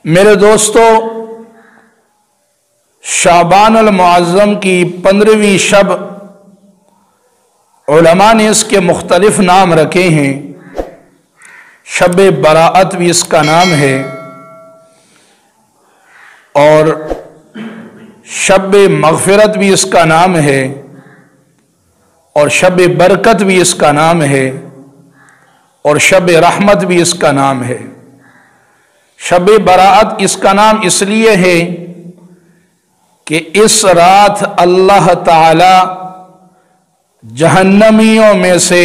میرے دوستوں، شعبان المعظم کی 15ویں شب علماء نے اس کے مختلف نام رکھے ہیں۔ شب براءت بھی اس کا نام ہے، اور شب مغفرت بھی اس کا نام ہے، اور شب برکت بھی اس کا نام ہے، اور شب رحمت بھی اس کا نام ہے۔ شب براءت اس کا نام اس لیے ہے کہ اس رات اللہ تعالی جہنمیوں میں سے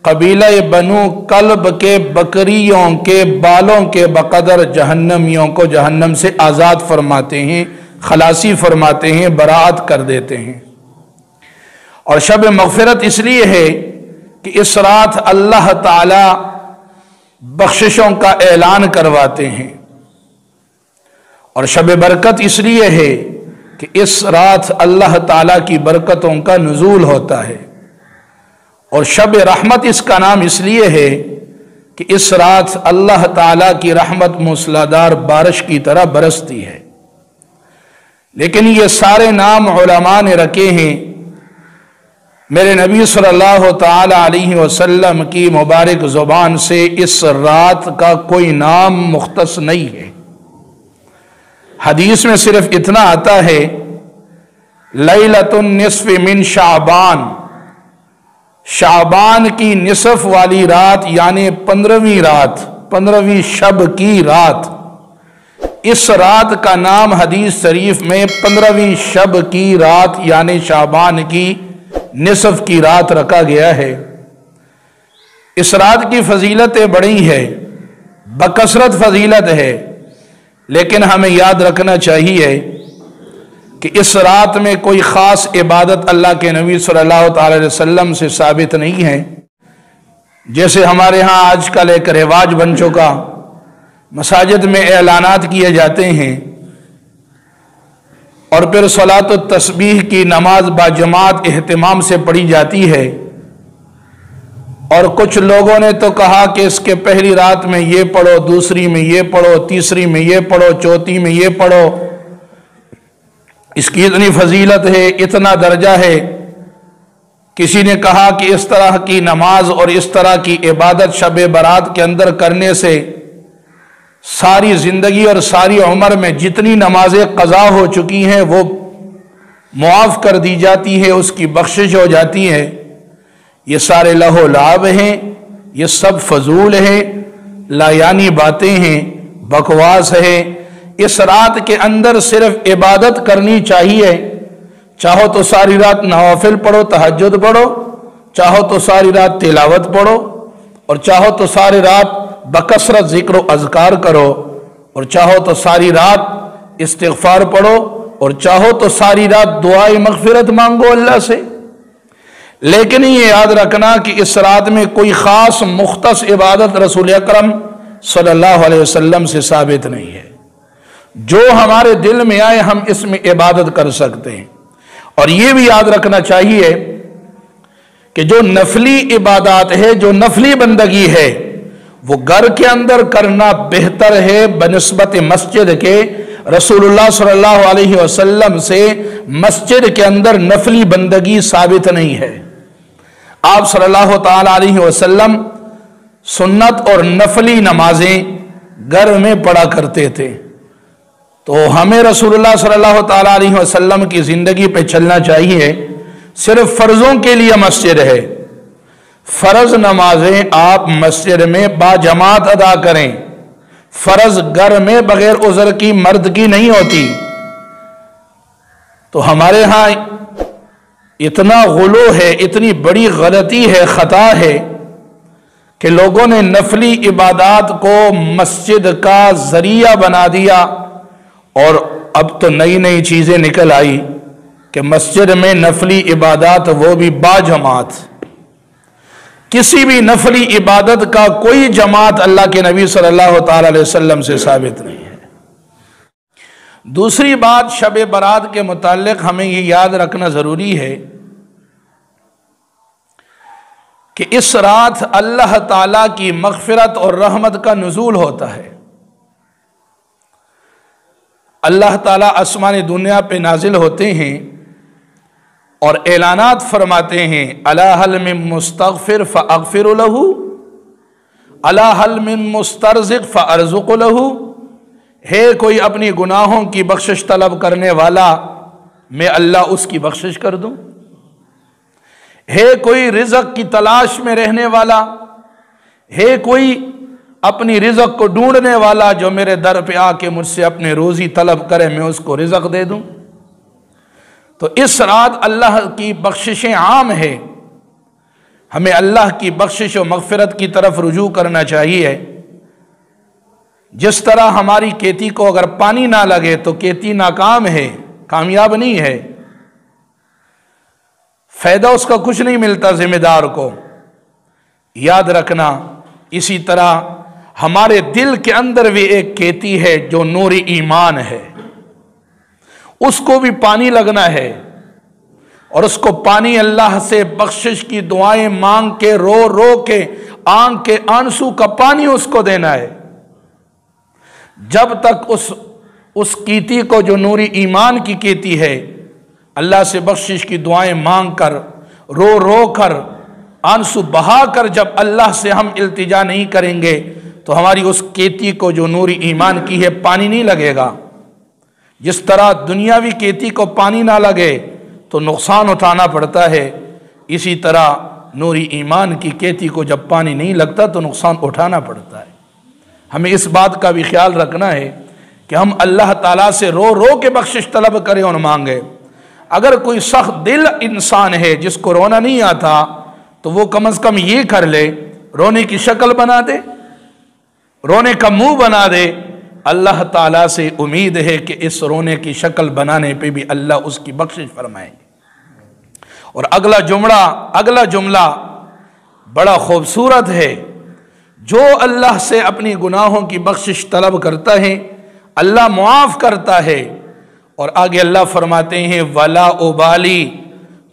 قبیلہ بنو کلب کے بکریوں کے بالوں کے بقدر جہنمیوں کو جہنم سے آزاد فرماتے ہیں، خلاصی فرماتے ہیں، براءت کر دیتے ہیں۔ اور شب مغفرت اس لیے ہے کہ اس رات اللہ تعالی بخششوں کا اعلان کرواتے ہیں۔ اور شب برکت اس لیے ہے کہ اس رات اللہ تعالیٰ کی برکتوں کا نزول ہوتا ہے۔ اور شب رحمت اس کا نام اس لیے ہے کہ اس رات اللہ تعالیٰ کی رحمت موسلادھار بارش کی طرح برستی ہے۔ لیکن یہ سارے نام علماء نے رکھے ہیں، میرے نبی صلی اللہ تعالی علیہ وسلم کی مبارک زبان سے اس رات کا کوئی نام مختص نہیں ہے۔ حدیث میں صرف اتنا آتا ہے، لیلۃ النصف من شعبان، شعبان کی نصف والی رات یعنی 15ویں رات، 15ویں شب کی رات۔ اس رات کا نام حدیث شریف میں 15ویں شب کی رات یعنی شعبان کی نصف کی رات رکھا گیا ہے۔ اس رات کی فضیلتیں بڑی ہے، بکثرت فضیلت ہے، لیکن ہمیں یاد رکھنا چاہیے کہ اس رات میں کوئی خاص عبادت اللہ کے نبی صلی اللہ تعالی علیہ وسلم سے ثابت نہیں ہے۔ جیسے ہمارے ہاں آج کل ایک رواج بن چکا، مساجد میں اعلانات کیے جاتے ہیں اور پھر صلاۃ التسبیح کی نماز باجماعت اہتمام سے پڑھی جاتی ہے، اور کچھ لوگوں نے تو کہا کہ اس کے پہلی رات میں یہ پڑھو، دوسری میں یہ پڑھو، تیسری میں یہ پڑھو، چوتھی میں یہ پڑھو، اس کی اتنی فضیلت ہے، اتنا درجہ ہے۔ کسی نے کہا کہ اس طرح کی نماز اور اس طرح کی عبادت شب برات کے اندر کرنے سے ساری زندگی اور ساری عمر میں جتنی نمازیں قضا ہو چکی ہیں وہ معاف کر دی جاتی ہے، اس کی بخشش ہو جاتی ہے۔ یہ سارے لہو لعب ہیں، یہ سب فضول ہیں، لا یعنی باتیں ہیں، بکواس ہے۔ اس رات کے اندر صرف عبادت کرنی چاہیے، چاہو تو ساری رات نوافل پڑھو، تہجد پڑھو، چاہو تو ساری رات تلاوت پڑھو، اور چاہو تو ساری رات بکثرت ذکر و اذکار کرو، اور چاہو تو ساری رات استغفار پڑھو، اور چاہو تو ساری رات دعائے مغفرت مانگو اللہ سے۔ لیکن یہ یاد رکھنا کہ اس رات میں کوئی خاص مختص عبادت رسول اکرم صلی اللہ علیہ وسلم سے ثابت نہیں ہے۔ جو ہمارے دل میں آئے ہم اس میں عبادت کر سکتے ہیں۔ اور یہ بھی یاد رکھنا چاہیے کہ جو نفلی عبادات ہے، جو نفلی بندگی ہے، وہ گھر کے اندر کرنا بہتر ہے بنسبت مسجد کے۔ رسول اللہ صلی اللہ علیہ وسلم سے مسجد کے اندر نفلی بندگی ثابت نہیں ہے۔ آپ صلی اللہ تعالی علیہ وسلم سنت اور نفلی نمازیں گھر میں پڑھا کرتے تھے، تو ہمیں رسول اللہ صلی اللہ تعالی علیہ وسلم کی زندگی پہ چلنا چاہیے۔ صرف فرضوں کے لیے مسجد ہے، فرض نمازیں آپ مسجد میں باجماعت ادا کریں۔ فرض گھر میں بغیر عذر کی مرد کی نہیں ہوتی۔ تو ہمارے ہاں اتنا غلو ہے، اتنی بڑی غلطی ہے، خطا ہے کہ لوگوں نے نفلی عبادات کو مسجد کا ذریعہ بنا دیا، اور اب تو نئی نئی چیزیں نکل آئی کہ مسجد میں نفلی عبادات وہ بھی باجماعت۔ کسی بھی نفلی عبادت کا کوئی جماعت اللہ کے نبی صلی اللہ تعالی علیہ وسلم سے ثابت نہیں ہے۔ دوسری بات شب برات کے متعلق ہمیں یہ یاد رکھنا ضروری ہے کہ اس رات اللہ تعالیٰ کی مغفرت اور رحمت کا نزول ہوتا ہے۔ اللہ تعالیٰ آسمان دنیا پہ نازل ہوتے ہیں اور اعلانات فرماتے ہیں الا هل من مستغفر فاغفر له الا هل من مسترزق فارزق له، ہے کوئی اپنی گناہوں کی بخشش طلب کرنے والا، میں اللہ اس کی بخشش کر دوں؟ ہے کوئی رزق کی تلاش میں رہنے والا، ہے کوئی اپنی رزق کو ڈھونڈنے والا جو میرے در پہ آ کے مجھ سے اپنے روزی طلب کرے، میں اس کو رزق دے دوں؟ تو اس رات اللہ کی بخششیں عام ہے، ہمیں اللہ کی بخشش و مغفرت کی طرف رجوع کرنا چاہیے۔ جس طرح ہماری کھیتی کو اگر پانی نہ لگے تو کھیتی ناکام ہے، کامیاب نہیں ہے، فائدہ اس کا کچھ نہیں ملتا ذمہ دار کو، یاد رکھنا۔ اسی طرح ہمارے دل کے اندر بھی ایک کھیتی ہے جو نور ایمان ہے، اس کو بھی پانی لگنا ہے، اور اس کو پانی اللہ سے بخشش کی دعائیں مانگ کے رو رو کے آنکھ کے آنسو کا پانی اس کو دینا ہے۔ جب تک اس کھیتی کو جو نوری ایمان کی کھیتی ہے، اللہ سے بخشش کی دعائیں مانگ کر رو رو کر آنسو بہا کر جب اللہ سے ہم التجا نہیں کریں گے تو ہماری اس کھیتی کو جو نوری ایمان کی ہے پانی نہیں لگے گا۔ جس طرح دنیاوی کھیتی کو پانی نہ لگے تو نقصان اٹھانا پڑتا ہے، اسی طرح نوری ایمان کی کھیتی کو جب پانی نہیں لگتا تو نقصان اٹھانا پڑتا ہے۔ ہمیں اس بات کا بھی خیال رکھنا ہے کہ ہم اللہ تعالیٰ سے رو رو کے بخشش طلب کریں اور مانگیں۔ اگر کوئی سخت دل انسان ہے جس کو رونا نہیں آتا تو وہ کم از کم یہ کر لے، رونے کی شکل بنا دے، رونے کا منہ بنا دے۔ اللہ تعالیٰ سے امید ہے کہ اس رونے کی شکل بنانے پہ بھی اللہ اس کی بخشش فرمائیں گے۔ اور اگلا جملہ بڑا خوبصورت ہے، جو اللہ سے اپنی گناہوں کی بخشش طلب کرتا ہے اللہ معاف کرتا ہے، اور آگے اللہ فرماتے ہیں وَلَا أُبَالِي،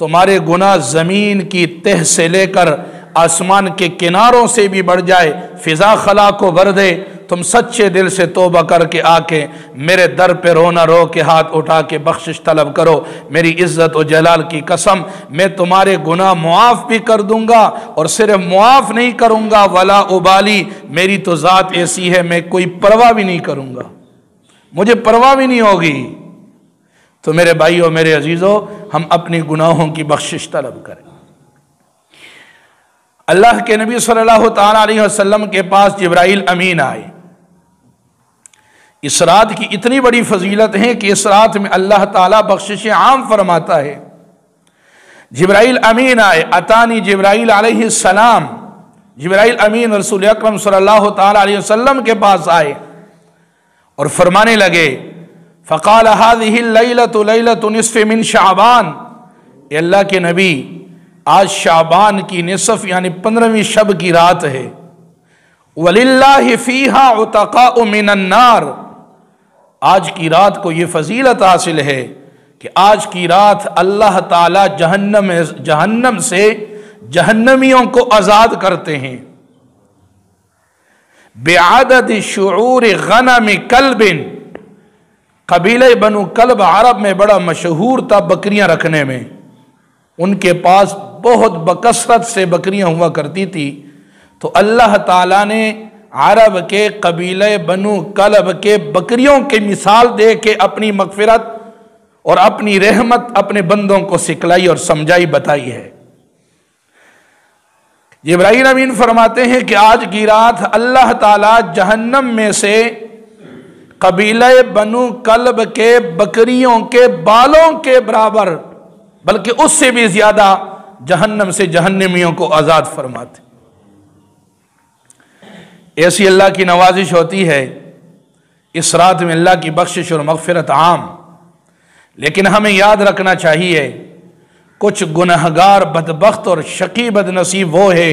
تمہارے گناہ زمین کی تہ سے لے کر آسمان کے کناروں سے بھی بڑھ جائے، فضا خلا کو بھر دے، تم سچے دل سے توبہ کر کے آ کے میرے در پہ رونا رو کے ہاتھ اٹھا کے بخشش طلب کرو، میری عزت و جلال کی قسم میں تمہارے گناہ معاف بھی کر دوں گا، اور صرف معاف نہیں کروں گا ولا ابالی، میری تو ذات ایسی ہے میں کوئی پرواہ بھی نہیں کروں گا، مجھے پرواہ بھی نہیں ہوگی۔ تو میرے بھائیو میرے عزیزو، ہم اپنی گناہوں کی بخشش طلب کریں۔ اللہ کے نبی صلی اللہ تعالیٰ علیہ وسلم کے پاس جبرائیل امین آئے۔ اس رات کی اتنی بڑی فضیلت ہے کہ اس رات میں اللہ تعالیٰ بخشش عام فرماتا ہے۔ جبرائیل امین آئے، اتانی جبرائیل علیہ السلام، جبرائیل امین رسول اکرم صلی اللہ تعالیٰ علیہ وسلم کے پاس آئے اور فرمانے لگے فقال هذه الليلة ليلة نصف من شعبان، اے اللہ کے نبی آج شعبان کی نصف یعنی 15ویں شب کی رات ہے، وَلِلَّهِ فِيهَا عُتَقَاءُ مِنَ النَّارِ، آج کی رات کو یہ فضیلت حاصل ہے کہ آج کی رات اللہ تعالی جہنم سے جہنمیوں کو آزاد کرتے ہیں۔ بِعَدَدِ شُعُورِ غَنَمِ كَلْبٍ، قبیلہ بنو کلب عرب میں بڑا مشہور تھا بکریاں رکھنے میں، ان کے پاس بہت بکثرت سے بکریاں ہوا کرتی تھی، تو اللہ تعالیٰ نے عرب کے قبیلہ بنو کلب کے بکریوں کی مثال دے کے اپنی مغفرت اور اپنی رحمت اپنے بندوں کو سکھلائی اور سمجھائی بتائی ہے۔ جبرائیل امین فرماتے ہیں کہ آج کی رات اللہ تعالیٰ جہنم میں سے قبیلہ بنو کلب کے بکریوں کے بالوں کے برابر بلکہ اس سے بھی زیادہ جہنم سے جہنمیوں کو آزاد فرماتے۔ ایسی اللہ کی نوازش ہوتی ہے، اس رات میں اللہ کی بخشش اور مغفرت عام، لیکن ہمیں یاد رکھنا چاہیے کچھ گنہگار بدبخت اور شقی بد نصیب وہ ہے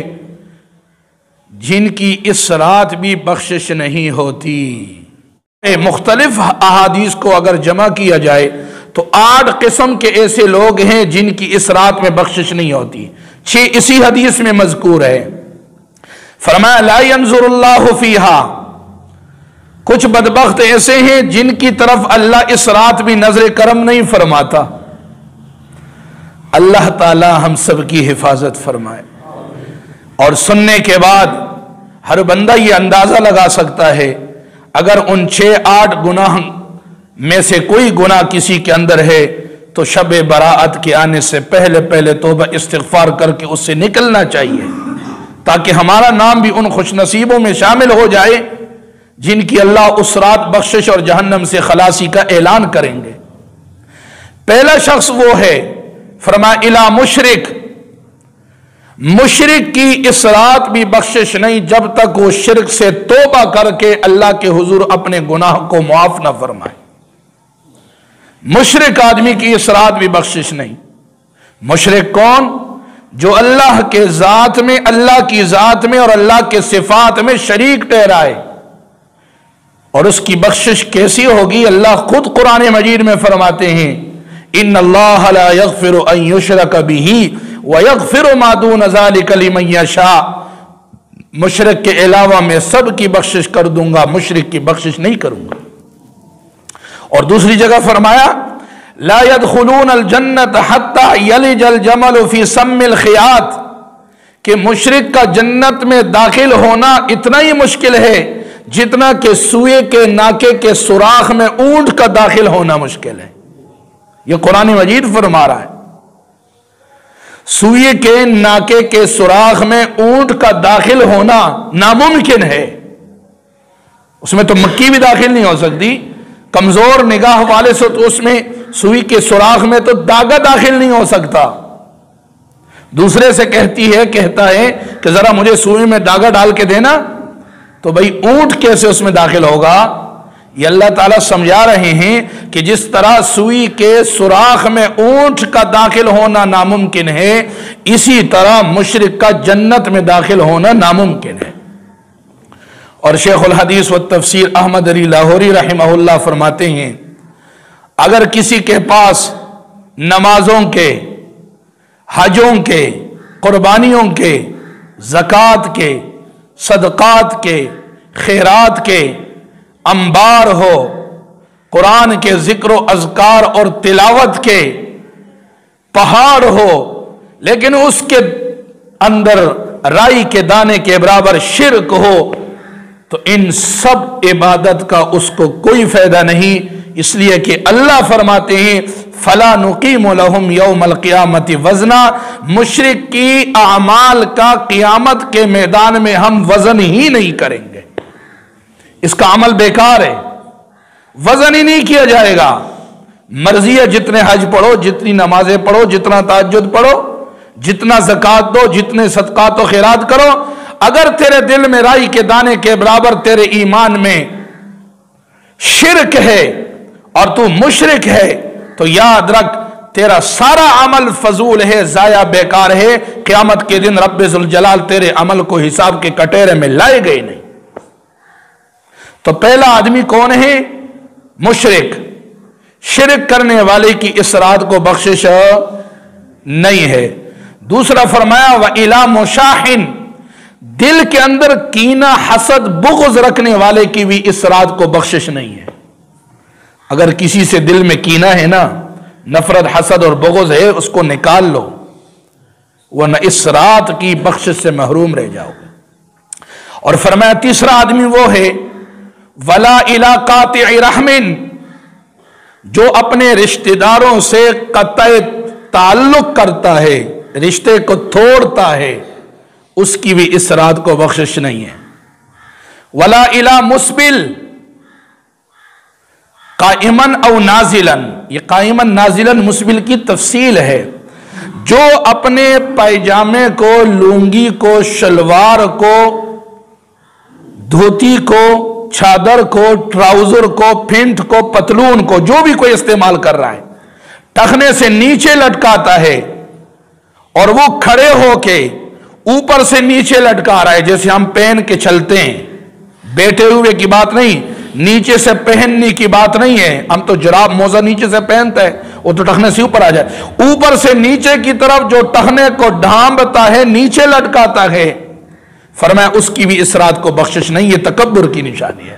جن کی اس رات بھی بخشش نہیں ہوتی۔ مختلف احادیث کو اگر جمع کیا جائے تو 8 قسم کے ایسے لوگ ہیں جن کی اس رات میں بخشش نہیں ہوتی، 6 اسی حدیث میں مذکور ہے۔ فرمایا لا ينظر اللہ فیہا، کچھ بدبخت ایسے ہیں جن کی طرف اللہ اس رات بھی نظر کرم نہیں فرماتا. اللہ تعالی ہم سب کی حفاظت فرمائے. اور سننے کے بعد ہر بندہ یہ اندازہ لگا سکتا ہے اگر ان 6-8 گناہ میں سے کوئی گناہ کسی کے اندر ہے تو شب براءت کے آنے سے پہلے توبہ استغفار کر کے اس سے نکلنا چاہیے تاکہ ہمارا نام بھی ان خوش نصیبوں میں شامل ہو جائے جن کی اللہ اس رات بخشش اور جہنم سے خلاصی کا اعلان کریں گے. پہلا شخص وہ ہے فرمایا الا مشرک. مشرک کی اس رات بھی بخشش نہیں جب تک وہ شرک سے توبہ کر کے اللہ کے حضور اپنے گناہ کو معاف نہ فرمائے. مشرک آدمی کی اس رات بھی بخشش نہیں. مشرک کون؟ جو اللہ کے ذات میں، اللہ کی ذات میں اور اللہ کے صفات میں شریک ٹھہرائے. اور اس کی بخشش کیسی ہوگی؟ اللہ خود قرآن مجید میں فرماتے ہیں ان اللہ لا یغفر ان یشرک بہ ویغفر ما دون ذلک لمن یشاء. مشرک کے علاوہ میں سب کی بخشش کر دوں گا، مشرک کی بخشش نہیں کروں گا. اور دوسری جگہ فرمایا لا يدخلون الجنت حتى یلج الجمل فی سم الخیاط، کہ مشرک کا جنت میں داخل ہونا اتنا ہی مشکل ہے جتنا کہ سوئے کے ناکے کے سوراخ میں اونٹ کا داخل ہونا مشکل ہے. یہ قرآن مجید فرما رہا ہے. سوئے کے ناکے کے سوراخ میں اونٹ کا داخل ہونا ناممکن ہے. اس میں تو مکی بھی داخل نہیں ہو سکتی. کمزور نگاہ والے سے تو اس میں سوئی کے سوراخ میں تو داغا داخل نہیں ہو سکتا. دوسرے سے کہتا ہے کہ ذرا مجھے سوئی میں داغا ڈال کے دینا، تو بھئی اونٹ کیسے اس میں داخل ہوگا؟ یہ اللہ تعالیٰ سمجھا رہے ہیں کہ جس طرح سوئی کے سوراخ میں اونٹ کا داخل ہونا ناممکن ہے، اسی طرح مشرک کا جنت میں داخل ہونا ناممکن ہے. اور شیخ الحدیث والتفسیر احمد علی لاہوری رحمہ اللہ فرماتے ہیں اگر کسی کے پاس نمازوں کے، حجوں کے، قربانیوں کے، زکوٰۃ کے، صدقات کے، خیرات کے انبار ہو، قرآن کے ذکر و اذکار اور تلاوت کے پہاڑ ہو، لیکن اس کے اندر رائی کے دانے کے برابر شرک ہو، تو ان سب عبادت کا اس کو کوئی فائدہ نہیں. اس لیے کہ اللہ فرماتے ہیں فَلَا نُقِيمُ لَهُمْ يَوْمَ الْقِيَامَةِ وَزْنًا. مشرک کی اعمال کا قیامت کے میدان میں ہم وزن ہی نہیں کریں گے. اس کا عمل بیکار ہے، وزن ہی نہیں کیا جائے گا. مرضی ہے جتنے حج پڑھو، جتنی نمازیں پڑھو، جتنا تہجد پڑھو، جتنا زکوٰۃ دو، جتنے صدقات و خیرات کرو، اگر تیرے دل میں رائی کے دانے کے برابر تیرے ایمان میں شرک ہے اور تو مشرک ہے تو یاد رکھ تیرا سارا عمل فضول ہے، ضائع بیکار ہے. قیامت کے دن رب ذوالجلال تیرے عمل کو حساب کے کٹورے میں لائے گئے نہیں. تو پہلا آدمی کون ہے؟ مشرک. شرک کرنے والے کی اس رات کو بخشش نہیں ہے. دوسرا فرمایا وَإِلَى مُشَاحٍ، دل کے اندر کینہ، حسد، بغض رکھنے والے کی بھی اس رات کو بخشش نہیں ہے. اگر کسی سے دل میں کینہ ہے نا، نفرت، حسد اور بغض ہے، اس کو نکال لو ورنہ اس رات کی بخشش سے محروم رہ جاؤ. اور فرمایا تیسرا آدمی وہ ہے وَلَا إِلَى قَاطِعِ رَحْمٍ، جو اپنے رشتہ داروں سے قطع تعلق کرتا ہے، رشتے کو توڑتا ہے، اس کی بھی اس رات کو بخشش نہیں ہے. وَلَا إِلَى مُسْبِلٍ قائمن او نازلن، یہ قائمن نازلن مسبل کی تفصیل ہے. جو اپنے پائجامے کو، لونگی کو، شلوار کو، دھوتی کو، چادر کو، ٹراؤزر کو، پینٹ کو، پتلون کو، جو بھی کوئی استعمال کر رہا ہے، ٹخنے سے نیچے لٹکاتا ہے اور وہ کھڑے ہو کے اوپر سے نیچے لٹکا رہا ہے، جیسے ہم پہن کے چلتے ہیں. بیٹھے ہوئے کی بات نہیں، نیچے سے پہننے کی بات نہیں ہے. ہم تو جراب موزہ نیچے سے پہنتا ہے، وہ تو ٹخنے سے اوپر آ جائے. اوپر سے نیچے کی طرف جو ٹخنے کو ڈھانپتا ہے، نیچے لٹکاتا ہے، فرمایا اس کی بھی اس رات کو بخشش نہیں. یہ تکبر کی نشانی ہے.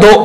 2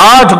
8